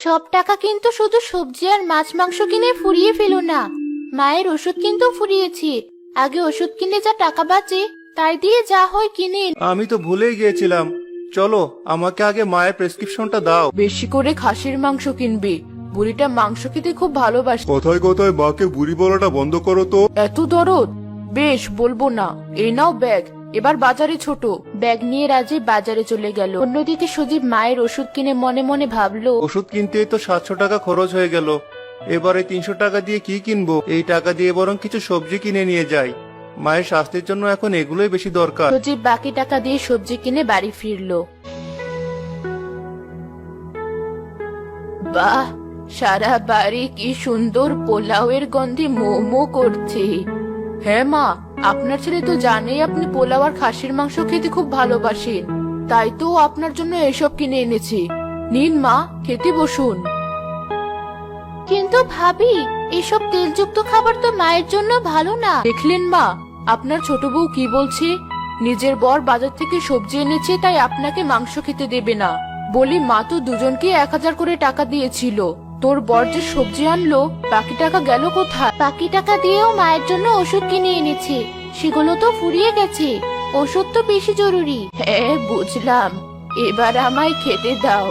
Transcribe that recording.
সব টাকা কিন্তু শুধু সবজি আর মাছ মাংস কিনে ফুরিয়ে ফেলো না। মায়ের ওষুধ কিন্তু ফুরিয়েছি। আগে ওষুধ কিনে যা টাকা বাঁচে তাই দিয়ে যা হয় কিনে আমি তো ভুলেই গিয়েছিলাম। চলো, আমাকে আগে মায়ের প্রেসক্রিপশনটা দাও। বেশি করে খাসির মাংস কিনবি। বুড়িটা মাংস খেতে খুব ভালোবাসে। কথায় কথায় মাকে বুড়ি বলাটা বন্ধ করো তো। এত দরদ? বেশ, বলবো না। এই নাও ব্যাগ, এবার বাজারে ছোট। ব্যাগ নিয়ে রাজীব বাজারে চলে গেল। অন্যদিকে সজীব মায়ের ওষুধ কিনে মনে মনে ভাবলো, ওষুধ কিনতেই তো 700 টাকা খরচ হয়ে গেল। এবারে 300 টাকা দিয়ে কি কিনবো? এই টাকা দিয়ে বরং কিছু সবজি কিনে নিয়ে যাই। মায়ের স্বাস্থ্যের জন্য এখন এগুলোই বেশি দরকার। সজীব বাকি টাকা দিয়ে সবজি কিনে বাড়ি ফিরলো। বাহ, সারা বাড়ি কি সুন্দর পোলাওয়ের গন্ধে মো মো করছে। হ্যাঁ মা, আপনার ছেলে তো জানেই আপনি পোলাও আর খাসির মাংস খেতে খুব ভালোবাসেন। তাই তো ও আপনার জন্য এসব কিনে এনেছি। নিন মা, খেতে বসুন। কিন্তু ভাবি, এসব তেলযুক্ত খাবার তো মায়ের জন্য ভালো না। দেখলেন মা, আপনার ছোট বউ কি বলছে? নিজের বর বাজার থেকে সবজি এনেছে তাই আপনাকে মাংস খেতে দেবে না। বলি মা তো দুজনকে 1000 করে টাকা দিয়েছিল। তোর বর যে সবজি আনলো, বাকি টাকা গেল কোথায়? বাকি টাকা দিয়েও মায়ের জন্য ওষুধ কিনে এনেছে, সেগুলো তো ফুরিয়ে গেছে। ওষুধ তো বেশি জরুরি। হ্যাঁ বুঝলাম, এবার আমায় খেতে দাও।